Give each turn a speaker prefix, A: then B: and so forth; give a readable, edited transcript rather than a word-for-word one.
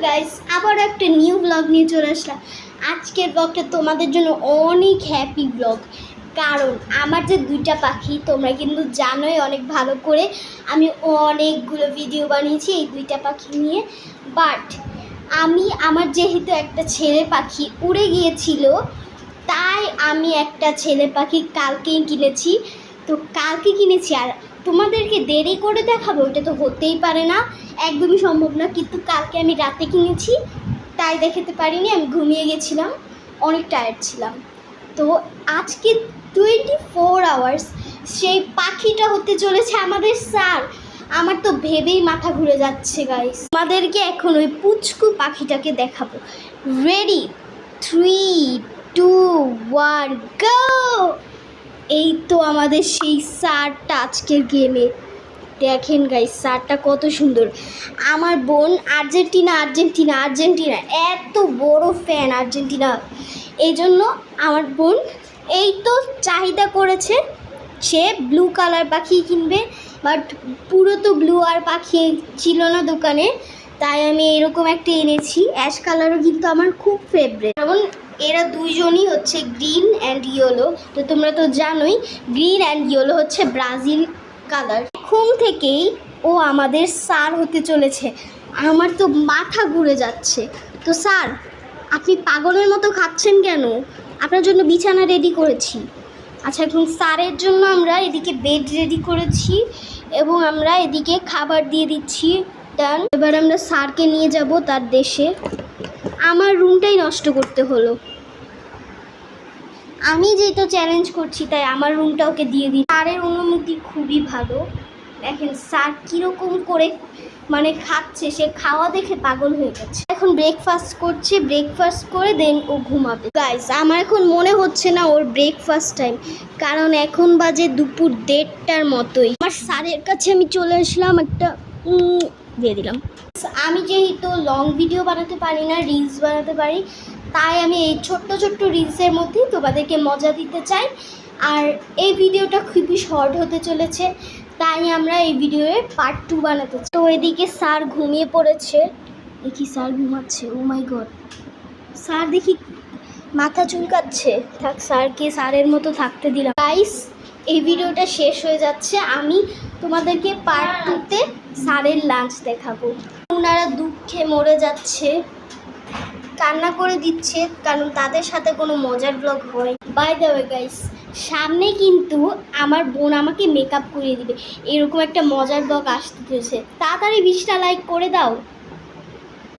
A: Guys, আবার একটা new blog নিয়ে চলে আসলাম। আজকের ব্লগটা তোমাদের জন্য অনেক হ্যাপি ব্লগ, কারণ আমার যে দুইটা পাখি তোমরা কিন্তু জানোই অনেক ভালো করে। আমি অনেকগুলো ভিডিও বানিয়েছি এই দুইটা পাখি নিয়ে, বাট আমার যেহেতু একটা ছেলে পাখি উড়ে গিয়েছিল, তাই আমি একটা ছেলে পাখি কালকেই কিনেছি। তো কালকে কিনেছি আর তোমাদেরকে দেরি করে দেখাবো ওটা তো হতেই পারে না, একদমই সম্ভব না। কিন্তু কালকে আমি রাতে কিনেছি, তাই দেখাতে পারিনি, আমি ঘুমিয়ে গেছিলাম, অনেক টায়ার্ড ছিলাম। তো আজকে 24 আওয়ার্স সেই পাখিটা হতে চলেছে আমাদের স্যার। আমার তো ভেবেই মাথা ঘুরে যাচ্ছে গাইস। আমাদেরকে এখন ওই পুচকু পাখিটাকে দেখাবো। রেডি, 3, 2, 1, গো! এই তো আমাদের সেই স্যারটা আজকের গেমে। দেখেন গাইস, স্যারটা কত সুন্দর। আমার বোন আর্জেন্টিনা এত বড় ফ্যান আর্জেন্টিনা, এই জন্য আমার বোন এই তো চাহিদা করেছে সে ব্লু কালার পাখি কিনবে, বাট পুরো তো ব্লু আর পাখি ছিল না দোকানে, তাই আমি এরকম একটা এনেছি। অ্যাশ কালারও কিন্তু আমার খুব ফেভারিট, কারণ এরা দুইজনই হচ্ছে গ্রিন অ্যান্ড ইয়েলো। তো তোমরা তো জানোই গ্রিন অ্যান্ড ইয়েলো হচ্ছে ব্রাজিল কালার। এখন থেকেই ও আমাদের স্যার হতে চলেছে। আমার তো মাথা ঘুরে যাচ্ছে। তো স্যার, আপনি পাগলের মতো খাচ্ছেন কেন? আপনার জন্য বিছানা রেডি করেছি। আচ্ছা, এখন স্যারের জন্য আমরা এদিকে বেড রেডি করেছি এবং আমরা এদিকে খাবার দিয়ে দিচ্ছি। ডান। এবার আমরা স্যারকে নিয়ে যাব তার দেশে। আমার রুমটাই নষ্ট করতে হলো। আমি যেহেতু চ্যালেঞ্জ করছি তাই আমার রুমটা ওকে দিয়ে দিই। স্যারের অনুমতি খুবই ভালো। দেখেন স্যার কীরকম করে মানে খাচ্ছে, সে খাওয়া দেখে পাগল হয়ে গেছে। এখন ব্রেকফাস্ট করছে, ব্রেকফাস্ট করে দেন ও ঘুমাবে। গাইস, আমার এখন মনে হচ্ছে না ওর ব্রেকফাস্ট টাইম, কারণ এখন বাজে দুপুর 1:30টার মতোই। আমার স্যারের কাছে আমি চলে আসলাম, একটা দিয়ে দিলাম। আমি যেহেতু লং ভিডিও বানাতে পারি না, রিলস বানাতে পারি, তাই আমি এই ছোট্ট ছোট্ট রিলসের মধ্যেই তোমাদেরকে মজা দিতে চাই। আর এই ভিডিওটা খুবই শর্ট হতে চলেছে, তাই আমরা এই ভিডিওর পার্ট 2 বানাতে চাই। তো এদিকে স্যার ঘুমিয়ে পড়েছে। দেখি স্যার ঘুমাচ্ছে। ও মাই গড, স্যার দেখি মাথা চুলকাচ্ছে। থাক, স্যারের মতো থাকতে দিলাম। গাইস, এই ভিডিওটা শেষ হয়ে যাচ্ছে, আমি তোমাদেরকে পার্ট 2-তে স্যারের লাঞ্চ দেখাবো। ওনারা দুঃখে মরে যাচ্ছে, কান্না করে দিচ্ছে, কারণ তাদের সাথে কোনো মজার ব্লগ হয়। বাই দ্য ওয়ে গাইস, সামনে কিন্তু আমার বোন আমাকে মেকআপ করিয়ে দিবে, এরকম একটা মজার ব্লগ আসতে চলেছে। তাড়াতাড়ি 20টা লাইক করে দাও।